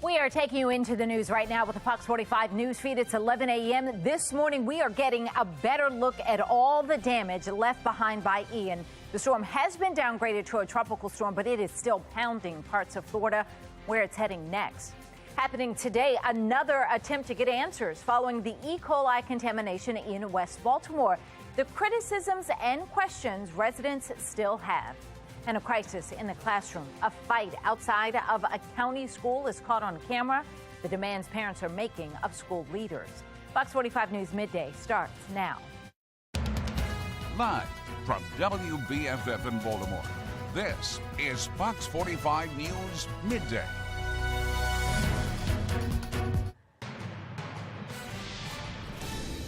We are taking you into the news right now with the Fox 45 news feed. It's 11 a.m. This morning, we are getting a better look at all the damage left behind by Ian. The storm has been downgraded to a tropical storm, but it is still pounding parts of Florida, where it's heading next. Happening today, another attempt to get answers following the E. coli contamination in West Baltimore. The criticisms and questions residents still have. And a crisis in the classroom. A fight outside of a county school is caught on camera. The demands parents are making of school leaders. Fox 45 News Midday starts now. Live from WBFF in Baltimore, this is Fox 45 News Midday.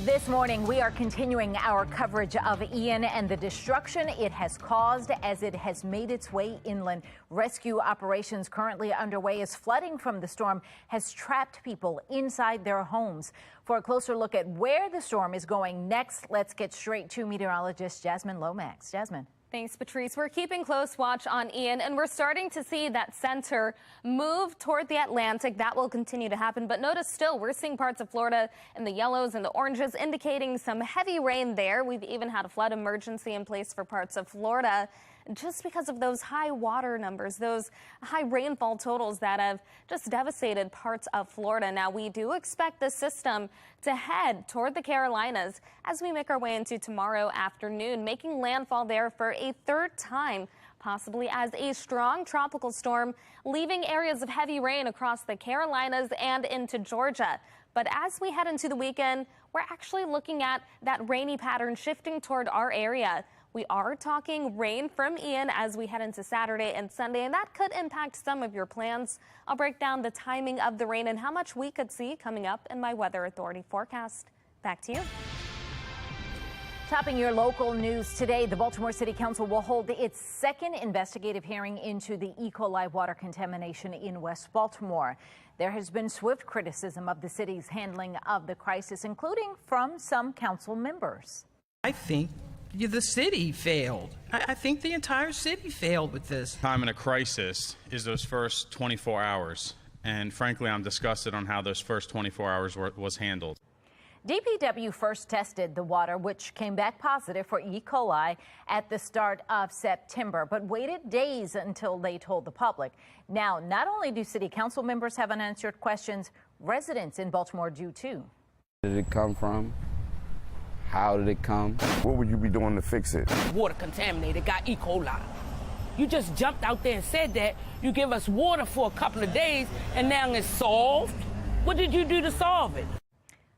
This morning, we are continuing our coverage of Ian and the destruction it has caused as it has made its way inland. Rescue operations currently underway as flooding from the storm has trapped people inside their homes. For a closer look at where the storm is going next, let's get straight to meteorologist Jasmine Lomax. Jasmine. Thanks, Patrice. We're keeping close watch on Ian, and we're starting to see that center move toward the Atlantic. That will continue to happen. But notice still, we're seeing parts of Florida in the yellows and the oranges, indicating some heavy rain there. We've even had a flood emergency in place for parts of Florida just because of those high water numbers, those high rainfall totals that have just devastated parts of Florida. Now, we do expect the system to head toward the Carolinas as we make our way into tomorrow afternoon, making landfall there for a third time, possibly as a strong tropical storm, leaving areas of heavy rain across the Carolinas and into Georgia. But as we head into the weekend, we're actually looking at that rainy pattern shifting toward our area. We are talking rain from Ian as we head into Saturday and Sunday, and that could impact some of your plans. I'll break down the timing of the rain and how much we could see coming up in my Weather Authority forecast. Back to you. Topping your local news today, the Baltimore City Council will hold its second investigative hearing into the E. coli water contamination in West Baltimore. There has been swift criticism of the city's handling of the crisis, including from some council members. I think the city failed. I think the entire city failed with this. Time in a crisis is those first 24 hours. And frankly, I'm disgusted on how those first 24 hours was handled. DPW first tested the water, which came back positive for E. coli at the start of September, but waited days until they told the public. Now, not only do city council members have unanswered questions, residents in Baltimore do too. Where did it come from? How did it come? What would you be doing to fix it? Water contaminated, got E. coli. You just jumped out there and said that. You give us water for a couple of days and now it's solved. What did you do to solve it?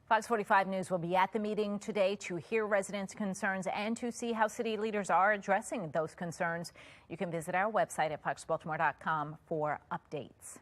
Fox 45 News will be at the meeting today to hear residents' concerns and to see how city leaders are addressing those concerns. You can visit our website at foxbaltimore.com for updates.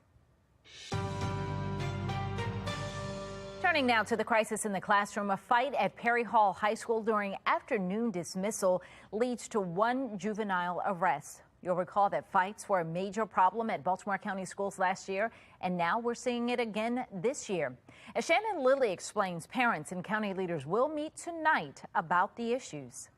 Turning now to the crisis in the classroom, a fight at Perry Hall High School during afternoon dismissal leads to one juvenile arrest. You'll recall that fights were a major problem at Baltimore County schools last year, and now we're seeing it again this year. As Shannon Lilly explains, parents and county leaders will meet tonight about the issues.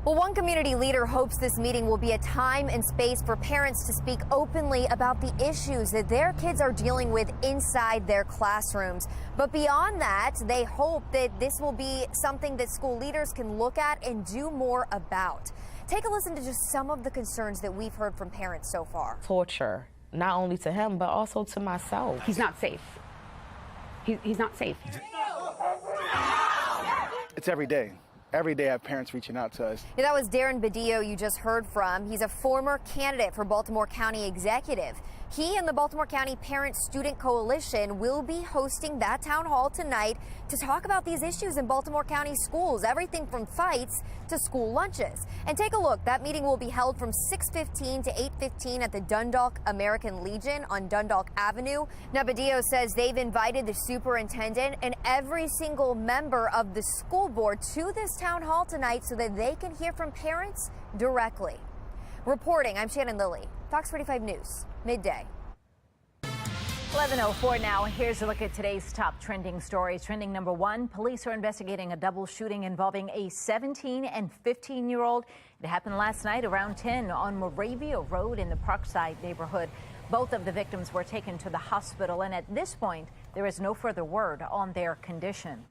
Well, one community leader hopes this meeting will be a time and space for parents to speak openly about the issues that their kids are dealing with inside their classrooms. But beyond that, they hope that this will be something that school leaders can look at and do more about. Take a listen to just some of the concerns that we've heard from parents so far. Torture, not only to him, but also to myself. He's not safe. He's not safe. It's every day. Every day I have parents reaching out to us. Yeah, that was Darren Badillo you just heard from. He's a former candidate for Baltimore County Executive. He and the Baltimore County Parent-Student Coalition will be hosting that town hall tonight to talk about these issues in Baltimore County schools, everything from fights to school lunches. And take a look, that meeting will be held from 6:15 to 8:15 at the Dundalk American Legion on Dundalk Avenue. Now, Badillo says they've invited the superintendent and every single member of the school board to this town hall tonight so that they can hear from parents directly. Reporting, I'm Shannon Lilly, Fox 45 News, Midday. 11:04 now. Here's a look at today's top trending stories. Trending number one, police are investigating a double shooting involving a 17 and 15-year-old. It happened last night around 10 on Moravia Road in the Parkside neighborhood. Both of the victims were taken to the hospital, and at this point, there is no further word on their condition.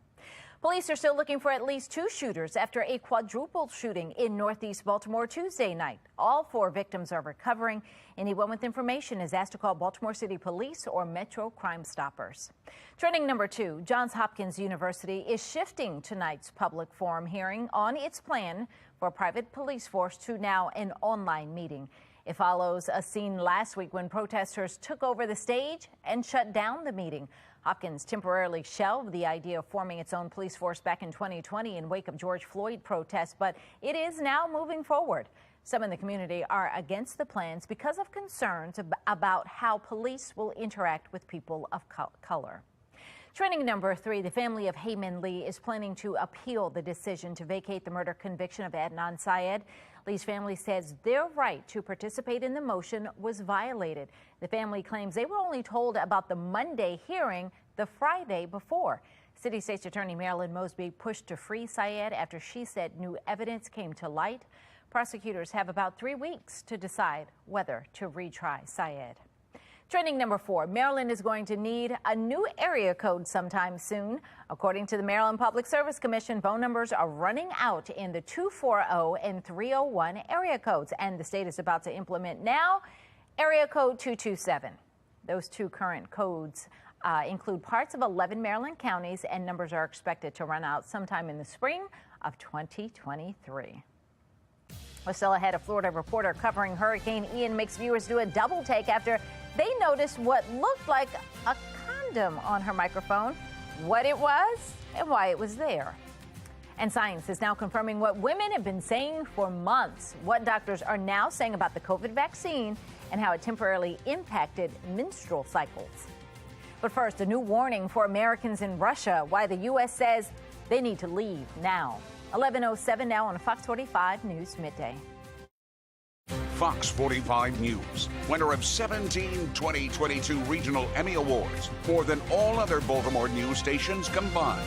Police are still looking for at least 2 shooters after a quadruple shooting in Northeast Baltimore Tuesday night. All 4 victims are recovering. Anyone with information is asked to call Baltimore City Police or Metro Crime Stoppers. Trending number 2, Johns Hopkins University is shifting tonight's public forum hearing on its plan for a private police force to now an online meeting. It follows a scene last week when protesters took over the stage and shut down the meeting. Hopkins temporarily shelved the idea of forming its own police force back in 2020 in wake of George Floyd protests, but it is now moving forward. Some in the community are against the plans because of concerns about how police will interact with people of color. Trending number 3, the family of Hayman Lee is planning to appeal the decision to vacate the murder conviction of Adnan Syed. Lee's family says their right to participate in the motion was violated. The family claims they were only told about the Monday hearing the Friday before. City State's Attorney Marilyn Mosby pushed to free Syed after she said new evidence came to light. Prosecutors have about 3 weeks to decide whether to retry Syed. Trending number 4, Maryland is going to need a new area code sometime soon. According to the Maryland Public Service Commission, phone numbers are running out in the 240 and 301 area codes, and the state is about to implement now area code 227. Those 2 current codes include parts of 11 Maryland counties, and numbers are expected to run out sometime in the spring of 2023. We're still ahead. A Florida reporter covering Hurricane Ian makes viewers do a double take after they noticed what looked like a condom on her microphone, what it was, and why it was there. And science is now confirming what women have been saying for months, what doctors are now saying about the COVID vaccine and how it temporarily impacted menstrual cycles. But first, a new warning for Americans in Russia, why the U.S. says they need to leave now. 11:07 now on Fox 45 News Midday. Fox 45 News, winner of 17 2022 Regional Emmy Awards, more than all other Baltimore news stations combined.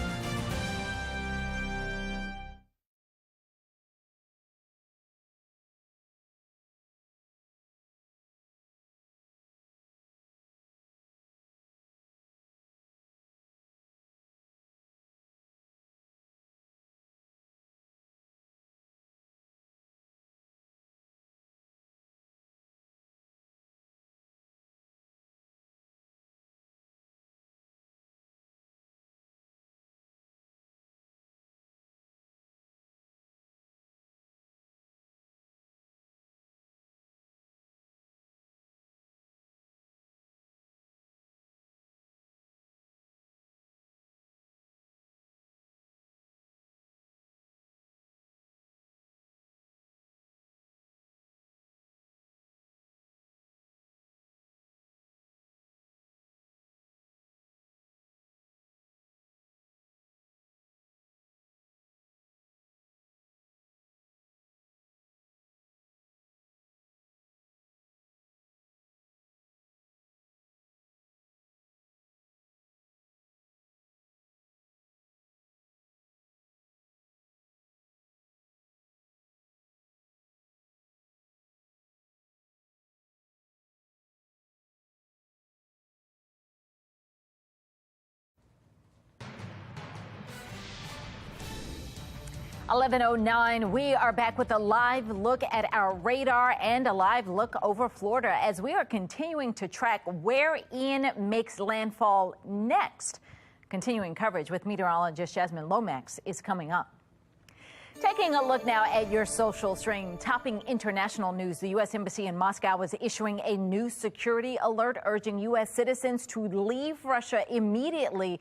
(11:09), we are back with a live look at our radar and a live look over Florida as we are continuing to track where Ian makes landfall next. Continuing coverage with meteorologist Jasmine Lomax is coming up. Taking a look now at your social string, topping international news, the U.S. Embassy in Moscow is issuing a new security alert urging U.S. citizens to leave Russia immediately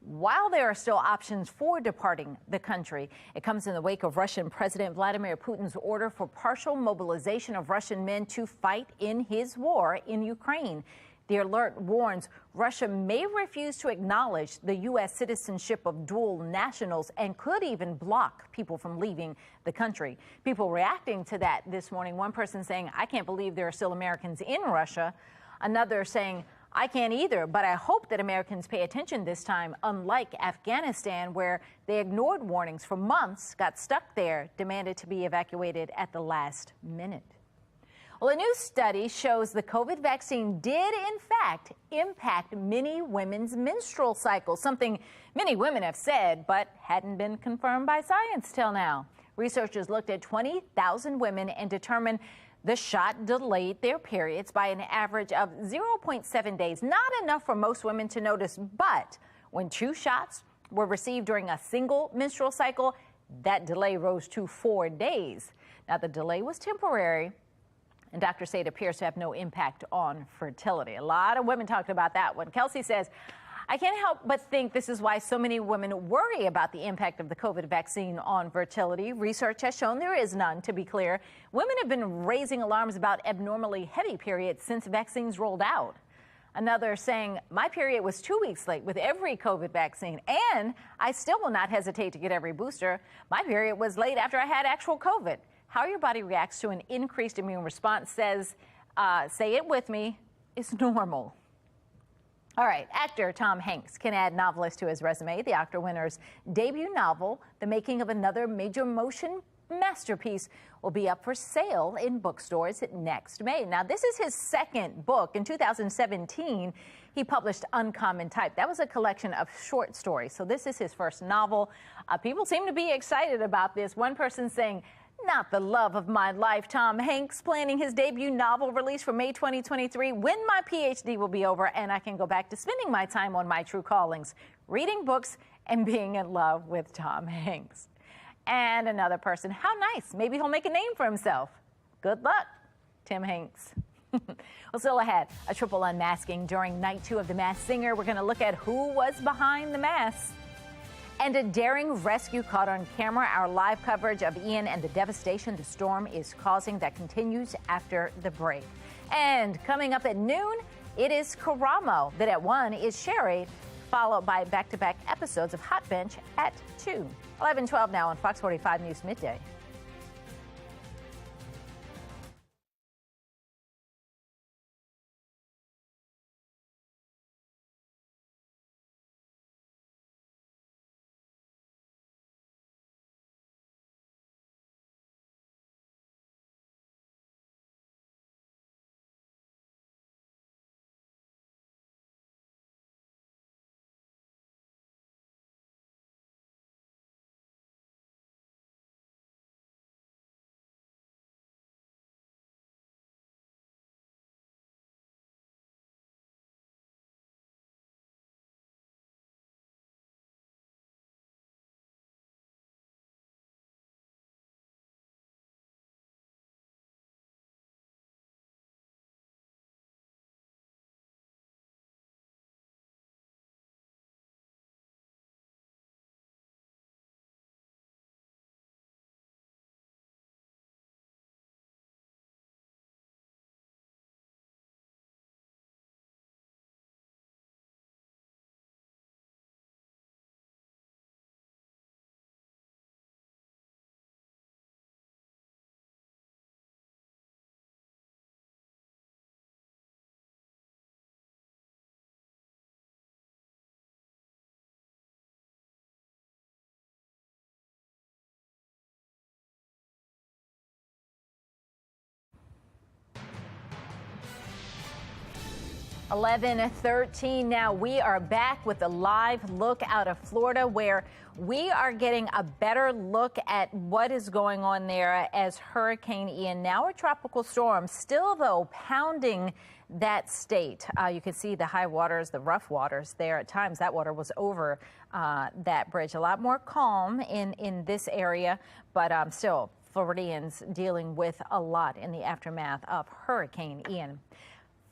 while there are still options for departing the country. It comes in the wake of Russian President Vladimir Putin's order for partial mobilization of Russian men to fight in his war in Ukraine. The alert warns Russia may refuse to acknowledge the U.S. citizenship of dual nationals and could even block people from leaving the country. People reacting to that this morning, one person saying, "I can't believe there are still Americans in Russia." Another saying, I can't either, but I hope that Americans pay attention this time, unlike Afghanistan, where they ignored warnings for months, got stuck there, demanded to be evacuated at the last minute. Well, a new study shows the COVID vaccine did, in fact, impact many women's menstrual cycles, something many women have said but hadn't been confirmed by science till now. Researchers looked at 20,000 women and determined the shot delayed their periods by an average of 0.7 days. Not enough for most women to notice, but when 2 shots were received during a single menstrual cycle, that delay rose to 4 days. Now, the delay was temporary, and doctors say it appears to have no impact on fertility. A lot of women talked about that one. Kelsey says, I can't help but think this is why so many women worry about the impact of the COVID vaccine on fertility. Research has shown there is none, to be clear. Women have been raising alarms about abnormally heavy periods since vaccines rolled out. Another saying, my period was 2 weeks late with every COVID vaccine, and I still will not hesitate to get every booster. My period was late after I had actual COVID. How your body reacts to an increased immune response says, say it with me, is normal. All right, actor Tom Hanks can add novelist to his resume. The Oscar winner's debut novel, The Making of Another Major Motion Masterpiece, will be up for sale in bookstores next May. Now, this is his second book. In 2017, he published Uncommon Type. That was a collection of short stories. So this is his first novel. People seem to be excited about this. One person saying, not the love of my life. Tom Hanks planning his debut novel release for May 2023, when my PhD will be over and I can go back to spending my time on my true callings, reading books and being in love with Tom Hanks. And another person, how nice. Maybe he'll make a name for himself. Good luck, Tim Hanks. Well, still ahead, a triple unmasking during night 2 of The Masked Singer. We're going to look at who was behind the mask. And a daring rescue caught on camera. Our live coverage of Ian and the devastation the storm is causing that continues after the break. And coming up at noon, it is Karamo. Then at 1 is Sherry, followed by back-to-back episodes of Hot Bench at 2. 11:12 now on Fox 45 News Midday. (11:13) now. We are back with a live look out of Florida, where we are getting a better look at what is going on there as Hurricane Ian, now a tropical storm, still though pounding that state. You can see the high waters, the rough waters there. At times that water was over that bridge. A lot more calm in this area, but still Floridians dealing with a lot in the aftermath of Hurricane Ian.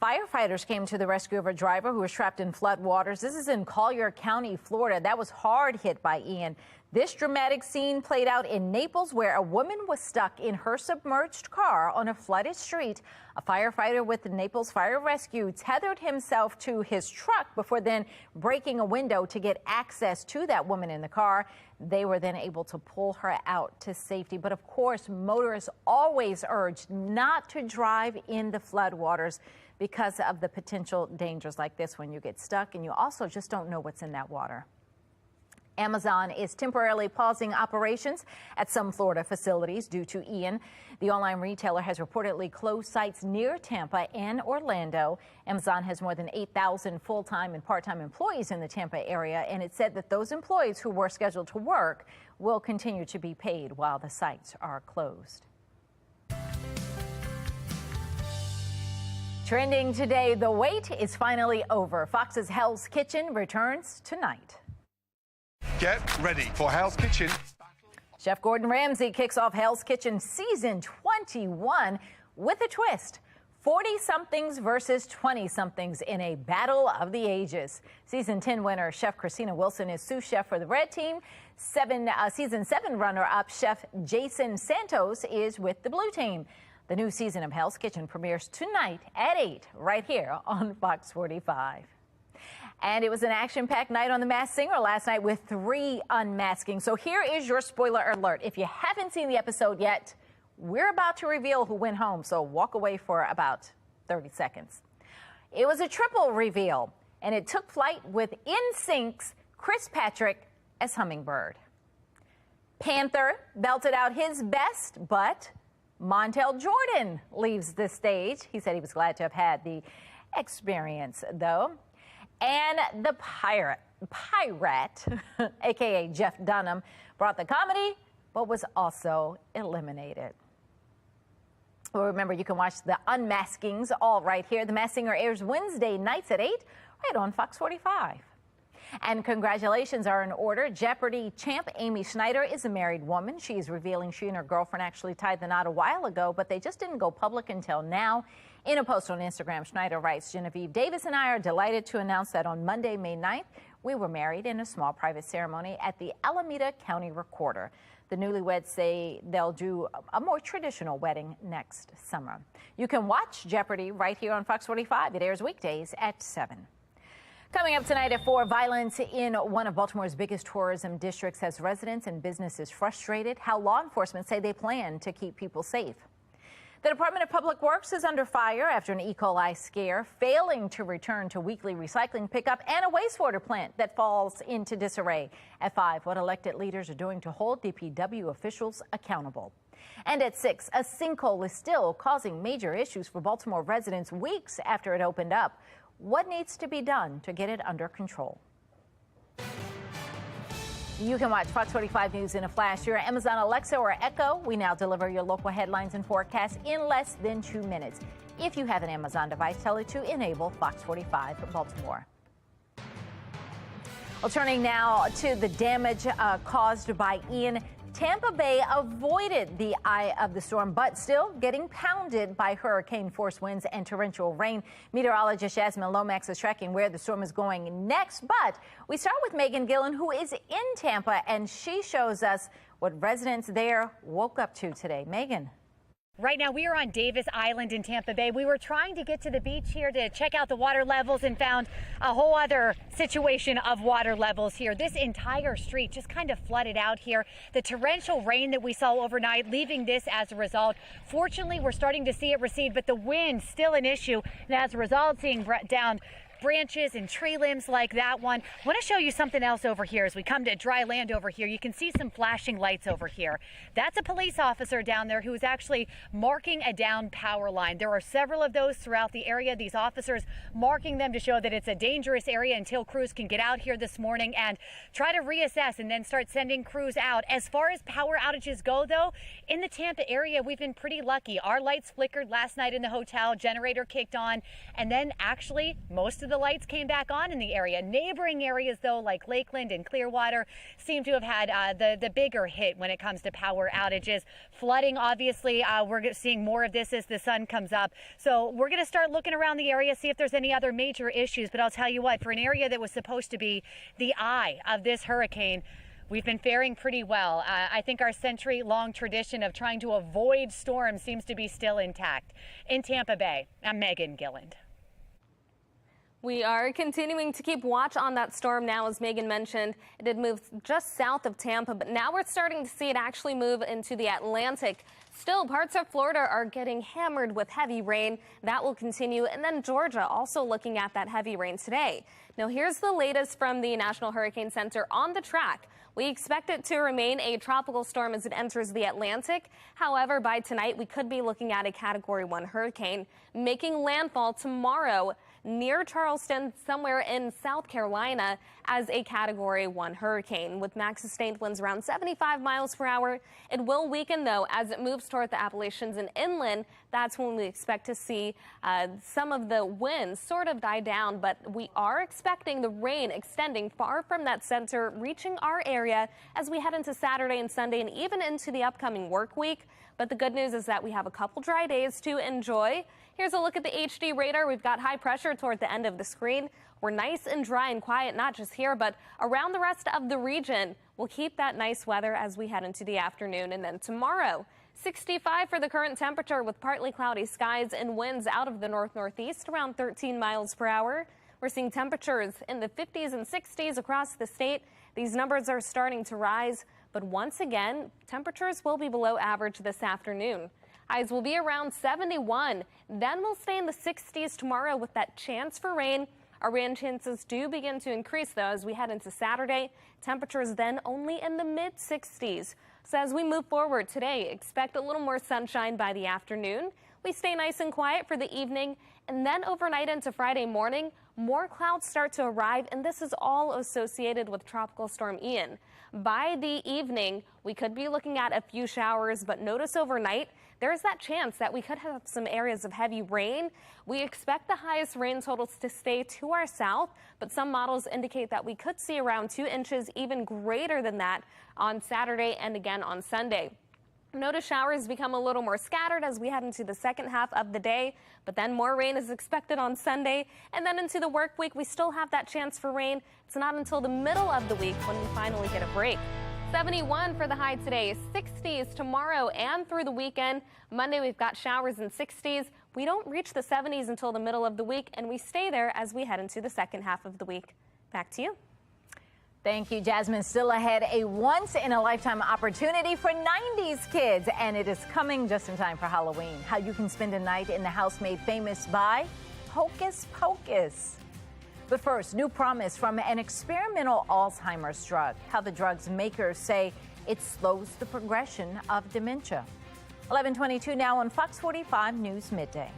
Firefighters came to the rescue of a driver who was trapped in flood waters. This is in Collier County, Florida. That was hard hit by Ian. This dramatic scene played out in Naples, where a woman was stuck in her submerged car on a flooded street. A firefighter with the Naples Fire Rescue tethered himself to his truck before then breaking a window to get access to that woman in the car. They were then able to pull her out to safety. But of course, motorists always urged not to drive in the floodwaters because of the potential dangers like this when you get stuck and you also just don't know what's in that water. Amazon is temporarily pausing operations at some Florida facilities due to Ian. The online retailer has reportedly closed sites near Tampa and Orlando. Amazon has more than 8,000 full-time and part-time employees in the Tampa area, and it said that those employees who were scheduled to work will continue to be paid while the sites are closed. Trending today, the wait is finally over. Fox's Hell's Kitchen returns tonight. Get ready for Hell's Kitchen. Chef Gordon Ramsay kicks off Hell's Kitchen season 21 with a twist. 40-somethings versus 20-somethings in a battle of the ages. Season 10 winner Chef Christina Wilson is sous chef for the red team. Season 7 runner-up Chef Jason Santos is with the blue team. The new season of Hell's Kitchen premieres tonight at 8 right here on Fox 45. And it was an action-packed night on The Masked Singer last night with 3 unmaskings. So here is your spoiler alert. If you haven't seen the episode yet, we're about to reveal who went home, so walk away for about 30 seconds. It was a triple reveal, and it took flight with NSYNC's Chris Patrick as Hummingbird. Panther belted out his best, but Montel Jordan leaves the stage. He said he was glad to have had the experience, though. And the pirate, a.k.a. Jeff Dunham, brought the comedy, but was also eliminated. Well, remember, you can watch the unmaskings all right here. The Masked Singer airs Wednesday nights at 8, right on Fox 45. And congratulations are in order. Jeopardy champ Amy Schneider is a married woman. She is revealing she and her girlfriend actually tied the knot a while ago, but they just didn't go public until now. In a post on Instagram, Schneider writes, Genevieve Davis and I are delighted to announce that on Monday, May 9th, we were married in a small private ceremony at the Alameda County Recorder. The newlyweds say they'll do a more traditional wedding next summer. You can watch Jeopardy right here on Fox 45. It airs weekdays at 7. Coming up tonight at 4, violence in one of Baltimore's biggest tourism districts has residents and businesses frustrated. How law enforcement say they plan to keep people safe. The Department of Public Works is under fire after an E. coli scare, failing to return to weekly recycling pickup, and a wastewater plant that falls into disarray. At 5, what elected leaders are doing to hold DPW officials accountable. And at 6, a sinkhole is still causing major issues for Baltimore residents weeks after it opened up. What needs to be done to get it under control? You can watch Fox 45 News in a flash. Your Amazon Alexa or Echo. We now deliver your local headlines and forecasts in less than 2 minutes. If you have an Amazon device, tell it to enable Fox 45 Baltimore. Well, turning now to the damage caused by Ian. Tampa Bay avoided the eye of the storm, but still getting pounded by hurricane-force winds and torrential rain. Meteorologist Yasmin Lomax is tracking where the storm is going next. But we start with Megan Gillen, who is in Tampa, and she shows us what residents there woke up to today. Megan. Right now, we are on Davis Island in Tampa Bay. We were trying to get to the beach here to check out the water levels and found a whole other situation of water levels here. This entire street just kind of flooded out here. The torrential rain that we saw overnight, leaving this as a result. Fortunately, we're starting to see it recede, but the wind still an issue. And as a result, seeing down branches and tree limbs like that one. I want to show you something else over here. As we come to dry land over here, you can see some flashing lights over here. That's a police officer down there who is actually marking a down power line. There are several of those throughout the area. These officers marking them to show that it's a dangerous area until crews can get out here this morning and try to reassess and then start sending crews out. As far as power outages go, though, in the Tampa area, we've been pretty lucky. Our lights flickered last night in the hotel, generator kicked on, and then actually most of the lights came back on in the area. Neighboring areas, though, like Lakeland and Clearwater, seem to have had the bigger hit when it comes to power outages. Flooding, obviously, we're seeing more of this as the sun comes up. So we're going to start looking around the area, see if there's any other major issues. But I'll tell you what, for an area that was supposed to be the eye of this hurricane, We've been faring pretty well. I think our century-long tradition of trying to avoid storms seems to be still intact. In Tampa Bay, I'm Megan Gilland. We are continuing to keep watch on that storm now. As Megan mentioned, it did move just south of Tampa, but now we're starting to see it actually move into the Atlantic. Still, parts of Florida are getting hammered with heavy rain. That will continue. And then Georgia also looking at that heavy rain today. Now, here's the latest from the National Hurricane Center on the track. We expect it to remain a tropical storm as it enters the Atlantic. However, by tonight, we could be looking at a Category 1 hurricane making landfall tomorrow near Charleston, somewhere in South Carolina, as a Category 1 hurricane with max sustained winds around 75 miles per hour. It will weaken, though, as it moves toward the Appalachians and inland. That's when we expect to see some of the winds sort of die down, but we are expecting the rain extending far from that center, reaching our area as we head into Saturday and Sunday and even into the upcoming work week. But the good news is that we have a couple dry days to enjoy. Here's a look at the HD radar. We've got high pressure toward the end of the screen. We're nice and dry and quiet, not just here, but around the rest of the region. We'll keep that nice weather as we head into the afternoon. And then tomorrow, 65 for the current temperature with partly cloudy skies and winds out of the north-northeast around 13 miles per hour. We're seeing temperatures in the 50s and 60s across the state. These numbers are starting to rise, but once again, temperatures will be below average this afternoon. Highs will be around 71. Then we'll stay in the 60s tomorrow with that chance for rain. Our rain chances do begin to increase, though, as we head into Saturday. Temperatures then only in the mid-60s. So as we move forward today, expect a little more sunshine by the afternoon. We stay nice and quiet for the evening, and then overnight into Friday morning, more clouds start to arrive, and this is all associated with Tropical Storm Ian. By the evening, we could be looking at a few showers, but notice overnight, there's that chance that we could have some areas of heavy rain. We expect the highest rain totals to stay to our south, but some models indicate that we could see around 2 inches, even greater than that, on Saturday and again on Sunday. Notice showers become a little more scattered as we head into the second half of the day, but then more rain is expected on Sunday. And then into the work week, we still have that chance for rain. It's not until the middle of the week when we finally get a break. 71 for the high today, 60s tomorrow and through the weekend. Monday, we've got showers in 60s. We don't reach the 70s until the middle of the week, and we stay there as we head into the second half of the week. Back to you. Thank you, Jasmine. Still ahead, a once-in-a-lifetime opportunity for 90s kids, and it is coming just in time for Halloween. How you can spend a night in the house made famous by Hocus Pocus. But first, new promise from an experimental Alzheimer's drug. How the drug's makers say it slows the progression of dementia. 11:22 now on Fox 45 News Midday.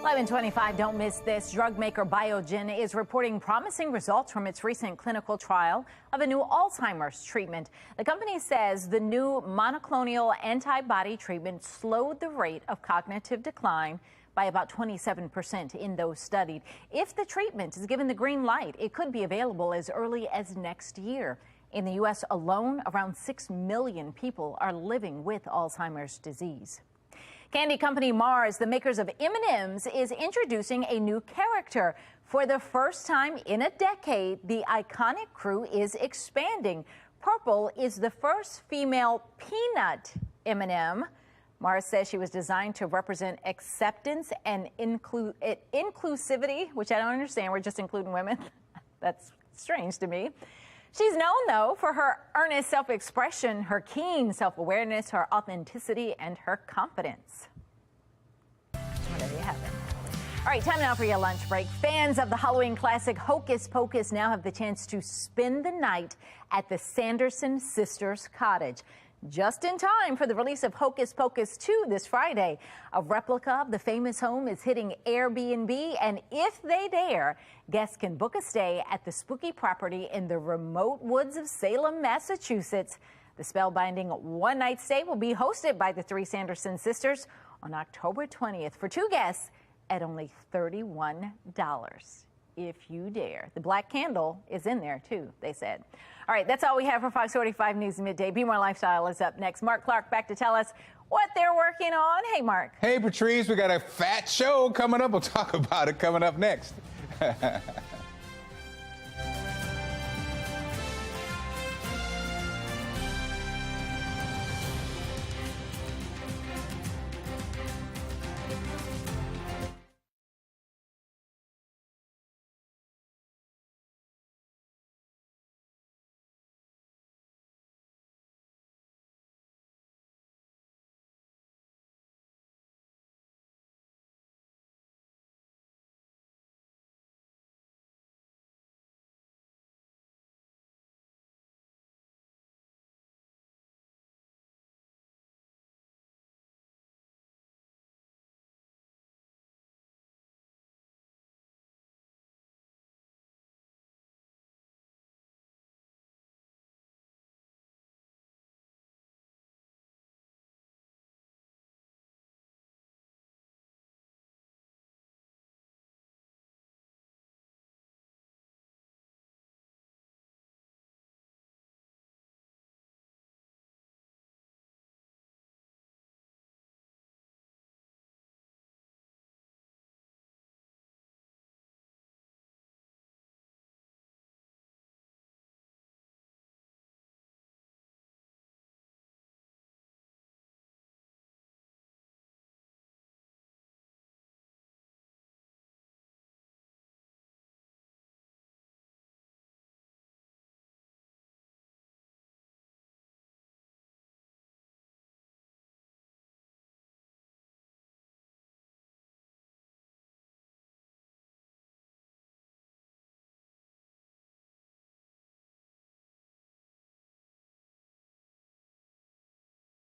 11:25, don't miss this. Drug maker Biogen is reporting promising results from its recent clinical trial of a new Alzheimer's treatment. The company says the new monoclonal antibody treatment slowed the rate of cognitive decline by about 27% in those studied. If the treatment is given the green light, it could be available as early as next year. In the U.S. alone, around 6 million people are living with Alzheimer's disease. Candy company Mars, the makers of M&Ms, is introducing a new character. For the first time in a decade, the iconic crew is expanding. Purple is the first female peanut M&M. Mars says she was designed to represent acceptance and inclusivity, which I don't understand. We're just including women. That's strange to me. She's known, though, for her earnest self-expression, her keen self-awareness, her authenticity, and her confidence. Well, there you have it. All right, time now for your lunch break. Fans of the Halloween classic Hocus Pocus now have the chance to spend the night at the Sanderson Sisters Cottage. Just in time for the release of Hocus Pocus 2 this Friday. A replica of the famous home is hitting Airbnb, and if they dare, guests can book a stay at the spooky property in the remote woods of Salem, Massachusetts. The spellbinding one-night stay will be hosted by the three Sanderson sisters on October 20th for two guests at only $31. If you dare. The black candle is in there, too, they said. All right, that's all we have for Fox 45 News Midday. Be More Lifestyle is up next. Mark Clark back to tell us what they're working on. Hey, Mark. Hey, Patrice, we got a fat show coming up. We'll talk about it coming up next.